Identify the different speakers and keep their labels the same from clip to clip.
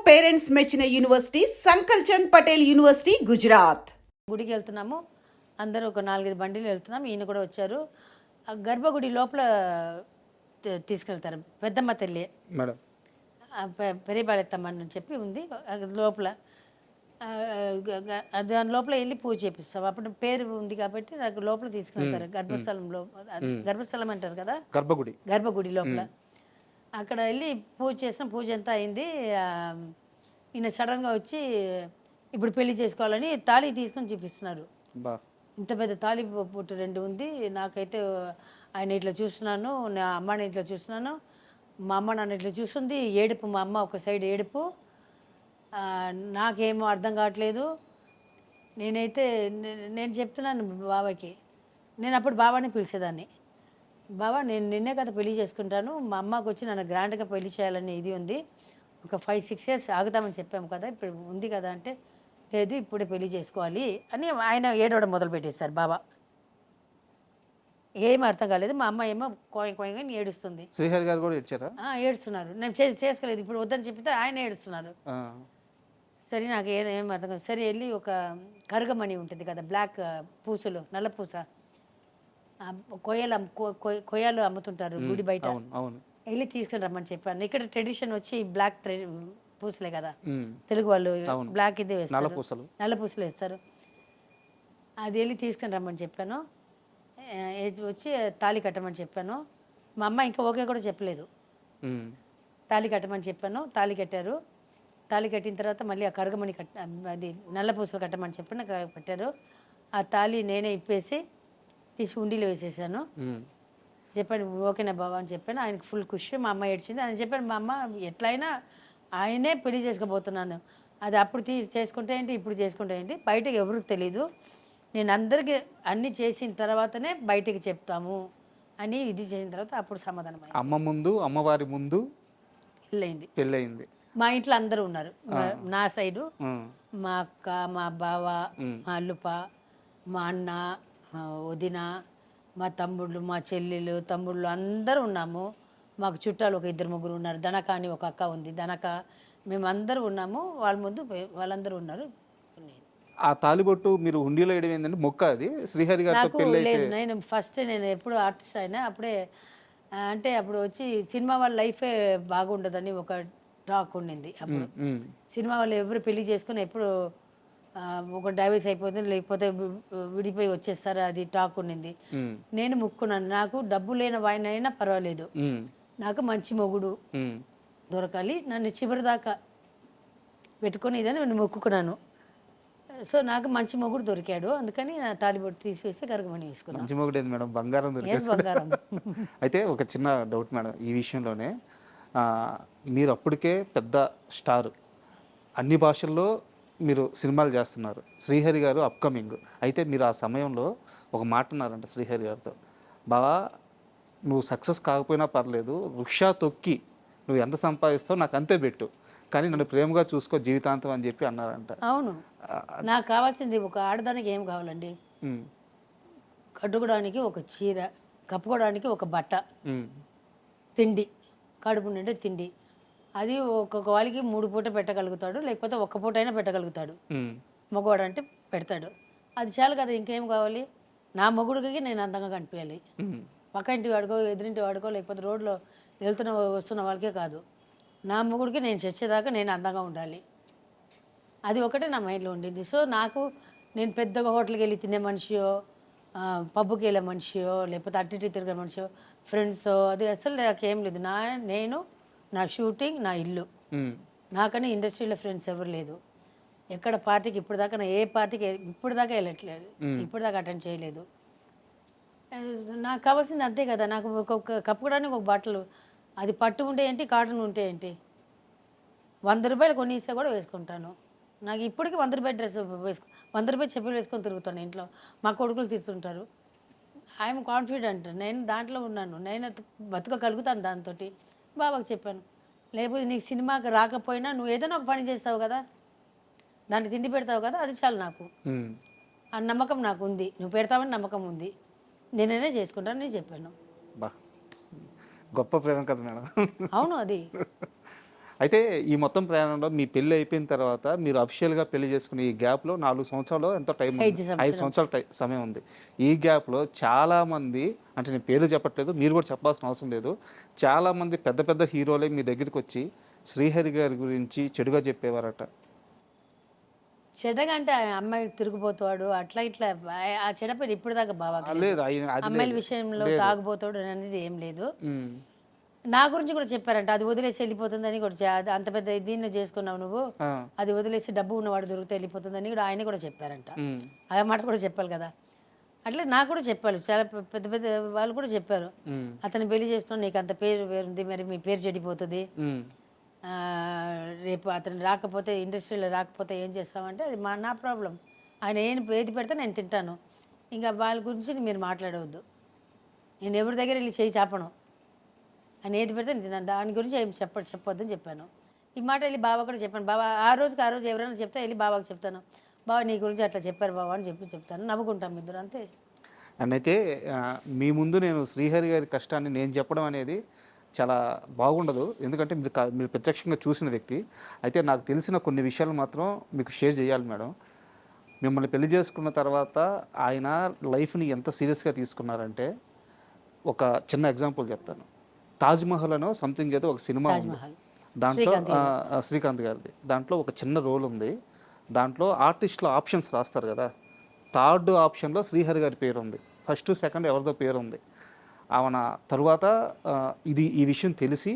Speaker 1: Parents మెచ్చిన university సంకల్ Chand Patel university Gujarat.
Speaker 2: గుడికి వెళ్తున్నాము, అందరూ ఒక 4-5 బండిలు వెళ్తున్నాము. ఈయన కూడా వచ్చారు. ఆ గర్భగుడి లోపల తీసుకెళ్తారు. పెద్దమ్మ తల్లి
Speaker 3: మేడం
Speaker 2: పెరిపాళెత్తమ్మ అని చెప్పి ఉంది లోపల. దాని లోపల వెళ్ళి పూజ చేపిస్తాం. అప్పుడు పేరు ఉంది కాబట్టి నాకు లోపల తీసుకెళ్తారు. గర్భస్థలంలో గర్భస్థలం అంటారు కదా, గర్భగుడి లోపల. అక్కడ వెళ్ళి పూజ చేసిన పూజ అంతా అయింది. ఈయన సడన్గా వచ్చి ఇప్పుడు పెళ్లి చేసుకోవాలని తాళి తీసుకొని చూపిస్తున్నారు. ఇంత పెద్ద తాళి పుట్టు 2 ఉంది. నాకైతే ఆయన ఇట్లా చూస్తున్నాను, నా అమ్మని ఇట్లా చూస్తున్నాను, మా అమ్మ నన్ను ఇట్లా చూస్తుంది. ఏడుపు, మా అమ్మ ఒక సైడ్ ఏడుపు. నాకేమో అర్థం కావట్లేదు. నేను చెప్తున్నాను బాబాకి. నేను అప్పుడు బాబాని పిలిచేదాన్ని. బాబా, నేను నిన్నే కదా పెళ్లి చేసుకుంటాను, మా అమ్మకి వచ్చి నన్ను గ్రాండ్గా పెళ్లి చేయాలని ఇది ఉంది, ఒక 5-6 years ఆగుతామని చెప్పాము కదా, ఇప్పుడు ఉంది కదా అంటే, లేదు ఇప్పుడే పెళ్లి చేసుకోవాలి అని ఆయన ఏడవడం మొదలు పెట్టేశారు. బాబా ఏం అర్థం కాలేదు. మా అమ్మ ఏమో కోయంగా ఏడుస్తుంది.
Speaker 3: శ్రీహరి గారు కూడా ఏడ్చారా?
Speaker 2: ఏడుస్తున్నారు. నేను చేసుకోలేదు, ఇప్పుడు వద్దని చెప్పితే ఆయన ఏడుస్తున్నారు. సరే నాకు ఏం అర్థం కాదు. సరే వెళ్ళి ఒక కరుగమణి ఉంటుంది కదా, బ్లాక్ పూసలు, నల్ల పూస, కొయ్యలు అమ్ముతుంటారు గుడి బయట, వెళ్ళి తీసుకుని రమ్మని చెప్పాను. ఇక్కడ ట్రెడిషన్ వచ్చి బ్లాక్ పూసలే కదా, తెలుగు వాళ్ళు బ్లాక్ ఇదే వేస్తారు, నల్ల పూసలు వేస్తారు. అది వెళ్ళి తీసుకుని రమ్మని చెప్పాను. వచ్చి తాళి కట్టమని చెప్పాను. మా అమ్మ ఇంకా ఓకే కూడా చెప్పలేదు. తాళి కట్టమని చెప్పాను, తాళి కట్టారు. తాళి కట్టిన తర్వాత మళ్ళీ ఆ కరుగమణి అది నల్ల పూసలు కట్టమని చెప్పాను, కట్టారు. ఆ తాళి నేనే ఇప్పేసి తీసి ఉండిలో వేసేసాను. చెప్పాను ఓకేనా బాబా అని చెప్పాను. ఆయనకు ఫుల్ ఖుషి. మా అమ్మ ఏడ్చింది. ఆయన చెప్పాను, మా అమ్మ ఎట్లయినా ఆయనే పెళ్లి చేసుకోబోతున్నాను, అది అప్పుడు చేసుకుంటే ఏంటి, ఇప్పుడు చేసుకుంటే ఏంటి, బయటకు ఎవరికి తెలీదు, నేను అందరికీ అన్నీ చేసిన తర్వాతనే బయటకు చెప్తాము అని ఇది చేసిన తర్వాత అప్పుడు సమాధానం.
Speaker 3: అమ్మ ముందు, అమ్మవారి ముందు పెళ్ళయింది.
Speaker 2: మా ఇంట్లో అందరూ ఉన్నారు. నా సైడు మా అక్క, మా బావ, మా అల్లుప, మా అన్న, వదిన, మా తమ్ముళ్ళు, మా చెల్లెలు, తమ్ముళ్ళు అందరూ ఉన్నాము. మాకు చుట్టాలు ఒక 2-3 ఉన్నారు. దనక అని ఒక అక్క ఉంది, దనక, మేమందరూ ఉన్నాము. వాళ్ళ ముందు వాళ్ళందరూ ఉన్నారు.
Speaker 3: ఆ తాలిబొట్టు మీరు హుండీలో వేయడం ఏంటంటే మొక్క, అది శ్రీహరి గారితో పెళ్లి
Speaker 2: లేదు. నేను ఎప్పుడు ఆర్టిస్ట్ అయినా అప్పుడే, అంటే అప్పుడు వచ్చి సినిమా వాళ్ళ లైఫే బాగుండదని ఒక టాక్ ఉండింది. అప్పుడు సినిమా వాళ్ళు ఎవరు పెళ్లి చేసుకుని ఎప్పుడు ఒక డైవర్స్ అయిపోతుంది, లేకపోతే విడిపోయి వచ్చేస్తారు, అది టాక్ ఉండింది. నేను మొక్కున్నాను, నాకు డబ్బు లేని వాయిన అయినా పర్వాలేదు, నాకు మంచి మొగుడు దొరకాలి, నన్ను చివరి దాకా పెట్టుకొని ఇదని నేను మొక్కుకున్నాను. సో నాకు మంచి మొగుడు దొరికాడు, అందుకని నా తాలిబొట్టు తీసివేసి కరుగమణి వేసుకున్నాను.
Speaker 3: మంచి మొగుడు ఏంది మేడం, బంగారం
Speaker 2: బంగారం.
Speaker 3: అయితే ఒక చిన్న డౌట్ మేడం ఈ విషయంలోనే, మీరు అప్పటికే పెద్ద స్టార్, అన్ని భాషల్లో మీరు సినిమాలు చేస్తున్నారు, శ్రీహరి గారు అప్కమింగ్. అయితే మీరు ఆ సమయంలో ఒక మాట అన్నారంట శ్రీహరి గారితో, బావా నువ్వు సక్సెస్ కాకపోయినా పర్లేదు, రిక్షా తొక్కి నువ్వు ఎంత సంపాదిస్తావు నాకు అంతే పెట్టు, కానీ నన్ను ప్రేమగా చూసుకో జీవితాంతం అని చెప్పి అన్నారంట.
Speaker 2: అవును, నాకు కావాల్సింది ఒక ఆడదానికి ఏం కావాలండి, కట్టుకోవడానికి ఒక చీర, కప్పుకోవడానికి ఒక బట్ట, తిండి, కడుపు నిండే తిండి. అది ఒక్కొక్క వాళ్ళకి 3 పూట పెట్టగలుగుతాడు, లేకపోతే 1 పూట అయినా పెట్టగలుగుతాడు. మగవాడు అంటే పెడతాడు, అది చాలు కదా, ఇంకేం కావాలి. నా మొగుడికి నేను అందంగా కనిపించాలి, పక్క ఇంటి వాడుకో, ఎదురింటి వాడుకో, లేకపోతే రోడ్లో వస్తున్న వాళ్ళకే కాదు, నా మొగుడికి నేను చచ్చేదాకా నేను అందంగా ఉండాలి. అది ఒకటే నా మైండ్లో ఉండింది. సో నేను పెద్దగా హోటల్కి వెళ్ళి తినే మనిషియో, పబ్కి వెళ్ళే మనిషియో, లేకపోతే అట్టి తిరిగే మనిషియో, ఫ్రెండ్సో, అది అసలు నాకేం లేదు. నా షూటింగ్, నా ఇల్లు, నాకని ఇండస్ట్రీలో ఫ్రెండ్స్ ఎవరు లేదు. ఎక్కడ పార్టీకి ఇప్పటిదాకా ఏ పార్టీకి ఇప్పటిదాకా వెళ్ళట్లేదు, ఇప్పటిదాకా అటెండ్ చేయలేదు. నాకు కావాల్సింది అంతే కదా, నాకు ఒక్కొక్క కప్పుకోవడానికి ఒక బట్టలు, అది పట్టు ఉంటే ఏంటి, కాటన్ ఉంటే ఏంటి, 100 రూపాయలు కొనిస్తే కూడా వేసుకుంటాను. నాకు ఇప్పటికీ 100 రూపాయల డ్రెస్ 100 రూపాయలు చెప్పులు వేసుకొని తిరుగుతాను. ఇంట్లో మా కొడుకులు తిరుగుతుంటారు. ఐఎమ్ కాన్ఫిడెంట్, నేను దాంట్లో ఉన్నాను, నేను బతకగలుగుతాను. దాంతో బాబాకి చెప్పాను, లేకపోతే నీకు సినిమాకి రాకపోయినా నువ్వు ఏదైనా ఒక పని చేస్తావు కదా, దానికి తిండి పెడతావు కదా, అది చాలు నాకు. ఆ నమ్మకం నాకు ఉంది, నువ్వు పెడతావని నమ్మకం ఉంది, నేనైనా చేసుకుంటాను నేను చెప్పాను.
Speaker 3: గొప్ప ప్రేమ కదా మేడం.
Speaker 2: అవును, అది
Speaker 3: అయితే ఈ మొత్తం ప్రయాణంలో మీ పెళ్లి అయిపోయిన తర్వాత మీరు అఫీషియల్గా పెళ్లి చేసుకునే ఈ గ్యాప్లో 4 సంవత్సరాలు ఎంతో టైం ఉంది. 5 సంవత్సరాల సమయం ఉంది. ఈ గ్యాప్లో చాలామంది, అంటే నేను పేరు చెప్పట్లేదు, మీరు కూడా చెప్పాల్సిన అవసరం లేదు, చాలామంది పెద్ద పెద్ద హీరోలే మీ దగ్గరికి వచ్చి శ్రీహరి గారి గురించి చెడుగా చెప్పేవారట.
Speaker 2: చెడ్డగా అంటే ఆ అమ్మాయి తిరిగిపోతాడు అట్లా ఇట్లా ఆ చెడ్డ పేరు ఇప్పుడు దాకా బాగా
Speaker 3: లేదు
Speaker 2: అమ్మాయిల విషయంలో తాగుపోతాడు అనేది ఏం లేదు.
Speaker 3: ఉమ్,
Speaker 2: నా గురించి కూడా చెప్పారంట, అది వదిలేసి వెళ్ళిపోతుందని కూడా అంత పెద్ద దీన్ని చేసుకున్నావు నువ్వు,
Speaker 3: ఆ,
Speaker 2: అది వదిలేసి డబ్బు ఉన్నవాడు దొరికితే వెళ్ళిపోతుందని కూడా ఆయన కూడా చెప్పారంట.
Speaker 3: ఉమ్,
Speaker 2: ఆ మాట కూడా చెప్పాలి కదా. అట్లా నాకు కూడా చెప్పారు, చాలా పెద్ద పెద్ద వాళ్ళు కూడా చెప్పారు,
Speaker 3: ఉమ్,
Speaker 2: అతను పెళ్లి చేసుకున్నావు నీకు అంత పేరు వేరుంది, మరి మీ పేరు చెడిపోతుంది,
Speaker 3: ఉమ్,
Speaker 2: రేపు అతను రాకపోతే ఇండస్ట్రీలో రాకపోతే ఏం చేస్తామంటే అది నా ప్రాబ్లం, ఆయన ఏది పెడితే నేను తింటాను, ఇంకా వాళ్ళ గురించి మీరు మాట్లాడవద్దు, నేను ఎవరి దగ్గర వెళ్ళి చేయి చాపను, ఆయన ఏది పెడితే నేను తిన్నాను, దాని గురించి ఏం చెప్పొద్దని చెప్పాను. ఈ మాట వెళ్ళి బాబా కూడా చెప్పాను, బాబా ఆ రోజు ఎవరైనా చెప్తే వెళ్ళి బాబాకి చెప్తాను, బాబా నీ గురించి అట్లా చెప్పారు బాబా అని చెప్తాను, నవ్వుకుంటాం ఇద్దరు అంతే.
Speaker 3: అండ్ అయితే మీ ముందు నేను శ్రీహరి గారి కష్టాన్ని నేను చెప్పడం అనేది చాలా బాగుండదు, ఎందుకంటే మీరు ప్రత్యక్షంగా చూసిన వ్యక్తి. అయితే నాకు తెలిసిన కొన్ని విషయాలు మాత్రం మీకు షేర్ చేయాలి మేడం. మిమ్మల్ని పెళ్లి చేసుకున్న తర్వాత ఆయన లైఫ్ని ఎంత సీరియస్గా తీసుకున్నారంటే, ఒక చిన్న ఎగ్జాంపుల్ చెప్తాను. తాజ్మహల్ అనో సంథింగ్ ఏదో ఒక సినిమా ఉంది, దాంట్లో శ్రీకాంత్ గారిది, దాంట్లో ఒక చిన్న రోల్ ఉంది. దాంట్లో ఆర్టిస్టులు ఆప్షన్స్ రాస్తారు కదా, 3rd ఆప్షన్లో శ్రీహరి గారి పేరు ఉంది, 1st 2nd ఎవరిదో పేరు ఉంది. ఆమె తరువాత ఈ విషయం తెలిసి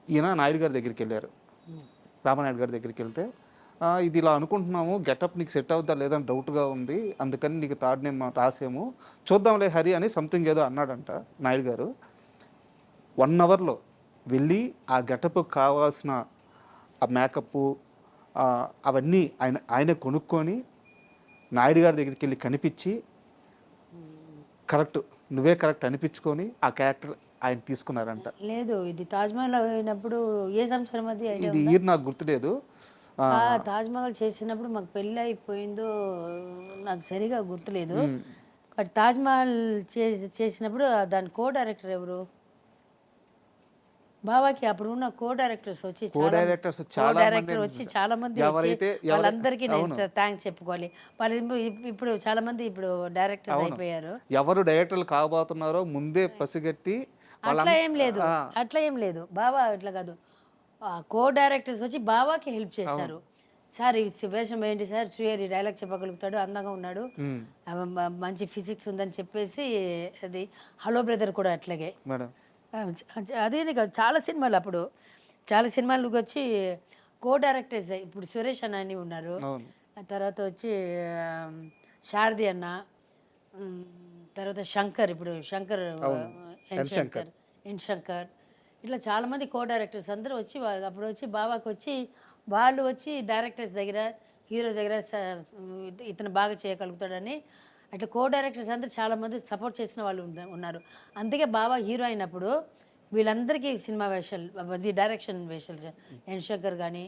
Speaker 3: ఈయన నాయుడు గారి దగ్గరికి వెళ్ళారు, రామనాయుడు గారి దగ్గరికి వెళ్తే, ఇది ఇలా అనుకుంటున్నాము, గెటప్ నీకు సెట్ అవుద్దా లేదని డౌట్గా ఉంది, అందుకని నీకు 3rd నేమ్ రాసేము, చూద్దాంలే హరి అని సంథింగ్ ఏదో అన్నాడంట నాయుడు గారు. 1 అవర్లో వెళ్ళి ఆ గెటప్ కావాల్సిన ఆ మేకప్ అవన్నీ ఆయన కొనుక్కొని నాయుడు గారి దగ్గరికి వెళ్ళి కనిపించి కరెక్ట్ నువ్వే కరెక్ట్ అనిపించుకొని ఆ క్యారెక్టర్ ఆయన తీసుకున్నారంట.
Speaker 2: లేదు, ఇది తాజ్మహల్ అయినప్పుడు ఏ సంవత్సరం మధ్య
Speaker 3: ఇది ఇయర్ నాకు గుర్తులేదు.
Speaker 2: తాజ్మహల్ చేసినప్పుడు మాకు పెళ్ళి అయిపోయిందో నాకు సరిగా గుర్తులేదు, బట్ తాజ్మహల్ చేసినప్పుడు దాని కో డైరెక్టర్ ఎవరు, బాబాకి అప్పుడు ఉన్న కో డైరెక్టర్స్ వచ్చి చాలా మంది వాళ్ళందరికీ నేను థ్యాంక్స్ చెప్పుకోవాలి. వాళ్ళు ఇప్పుడు చాలా మంది ఇప్పుడు డైరెక్టర్స్ అయిపోయారు.
Speaker 3: ఎవరు డైరెక్టర్లు కాబోతున్నారో ముందే పసిగట్టి,
Speaker 2: అట్లా ఏం లేదు బాబా అట్లా కాదు, కో డైరెక్టర్స్ వచ్చి బాబాకి హెల్ప్ చేశారు. సార్ ఈ వేషం ఏంటి సార్, శ్రీహరి డైలాగ్ చెప్పగలుగుతాడు, అందంగా ఉన్నాడు, మంచి ఫిజిక్స్ ఉందని చెప్పేసి, అది హలో బ్రదర్ కూడా అట్లాగే. అదే కాదు, చాలా సినిమాలు అప్పుడు చాలా సినిమాలకు వచ్చి కో డైరెక్టర్స్, ఇప్పుడు సురేష్ అన్న అని ఉన్నారు, తర్వాత వచ్చి శారది అన్న, తర్వాత శంకర్, ఇప్పుడు శంకర్ ఎన్ శంకర్, ఇట్లా చాలామంది కో డైరెక్టర్స్ అందరూ వచ్చి అప్పుడు వచ్చి బాబాకి వచ్చి వాళ్ళు వచ్చి డైరెక్టర్స్ దగ్గర హీరో దగ్గర ఇతను బాగా చేయగలుగుతాడని అట్లా కో డైరెక్టర్స్ అందరూ చాలామంది సపోర్ట్ చేసిన వాళ్ళు ఉన్నారు. అందుకే బాబా హీరో అయినప్పుడు వీళ్ళందరికీ సినిమా వేషాలు, డైరెక్షన్ వేషాలు, ఎన్ శంకర్ కానీ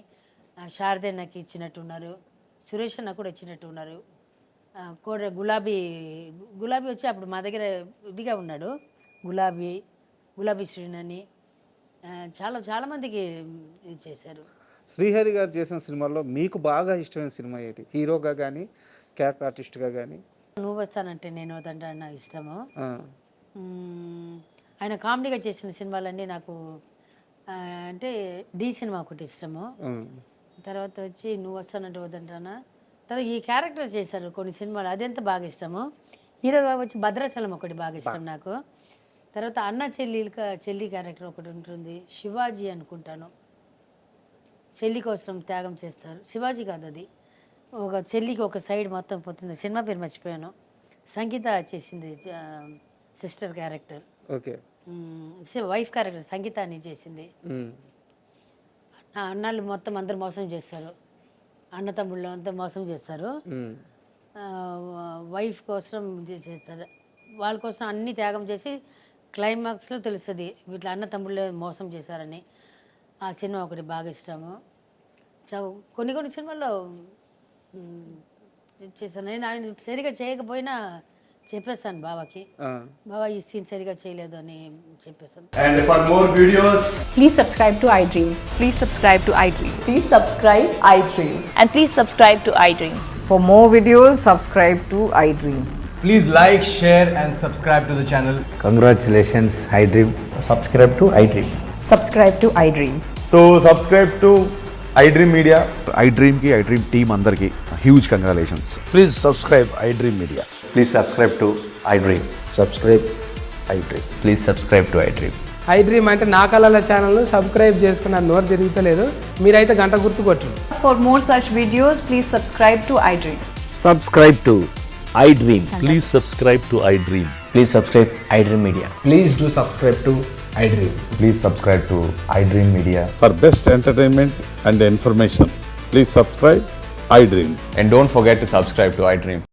Speaker 2: శారదన్నకి ఇచ్చినట్టున్నారు, సురేష్ అన్న కూడా ఇచ్చినట్టున్నారు, గులాబీ వచ్చి అప్పుడు మా దగ్గర ఇదిగా ఉన్నాడు, గులాబీ శ్రీనని, చాలామందికి ఇది చేశారు.
Speaker 3: శ్రీహరి గారు చేసిన సినిమాల్లో మీకు బాగా ఇష్టమైన సినిమా ఏంటి, హీరోగా కానీ క్యారెక్టర్ ఆర్టిస్ట్గా కానీ?
Speaker 2: నువ్వు వస్తానంటే నేను వద్దంటే నాకు ఇష్టము. ఆయన కామెడీగా చేసిన సినిమాలన్నీ నాకు, అంటే డి సినిమా ఒకటి ఇష్టము, తర్వాత వచ్చి నువ్వు వస్తానంటే వద్దంటానా, తర్వాత ఈ క్యారెక్టర్ చేశారు కొన్ని సినిమాలు, అదెంత బాగా ఇష్టము. హీరోగా వచ్చి భద్రాచలం ఒకటి బాగా ఇష్టం నాకు. తర్వాత అన్న చెల్లి క్యారెక్టర్ ఒకటి ఉంటుంది, శివాజీ అనుకుంటాను, చెల్లి కోసం త్యాగం చేస్తారు, శివాజీ కాదు అది, ఒక చెల్లికి ఒక సైడ్ మొత్తం పోతుంది, సినిమా పేరు మర్చిపోయాను, సంగీత చేసింది sister character,
Speaker 3: okay,
Speaker 2: wife character Sangeetha అని చేసింది. అన్నాళ్ళు మొత్తం అందరు మోసం చేస్తారు, అన్న తమ్ముళ్ళు అంతా మోసం చేస్తారు, వైఫ్ కోసం చేస్తారు, వాళ్ళ కోసం అన్ని త్యాగం చేసి క్లైమాక్స్లో తెలుస్తుంది వీటిలో అన్న తమ్ముళ్ళు మోసం చేశారని. ఆ సినిమా ఒకటి బాగా ఇష్టము. కొన్ని సినిమాల్లో చేశాను నేను, ఆయన సరిగా చేయకపోయినా చెప్పేశాను బావకి, బావ ఈ సీన్ సరిగా చేయలేదు అని చెప్పేశాను.
Speaker 4: And for more videos,
Speaker 5: Please subscribe to iDream.
Speaker 6: Please subscribe to iDream.
Speaker 5: Please subscribe iDream.
Speaker 6: And please subscribe to iDream.
Speaker 5: For more videos, subscribe to iDream.
Speaker 4: please like, share, and subscribe to the channel.
Speaker 7: Congratulations, iDream.
Speaker 8: subscribe to iDream.
Speaker 5: Subscribe to iDream.
Speaker 4: So subscribe to iDream Media.
Speaker 9: iDream ki iDream team andarki huge congratulations.
Speaker 7: Please subscribe iDream Media.
Speaker 8: Please subscribe to iDream.
Speaker 7: Subscribe iDream.
Speaker 8: Please subscribe to iDream.
Speaker 10: iDream అంటే నా కళల ఛానల్ను subscribe చేసుకున్న నోరు తిరుగుతలేదు, మీరైతే గంట గుర్తు కొట్టండి.
Speaker 5: For more such videos, please subscribe to iDream.
Speaker 8: Subscribe to iDream.
Speaker 11: Please subscribe to iDream.
Speaker 8: Please subscribe iDream Media.
Speaker 4: Please do subscribe to iDream.
Speaker 8: Please subscribe to iDream Media.
Speaker 9: For best entertainment and information, please subscribe iDream.
Speaker 8: And don't forget to subscribe to iDream.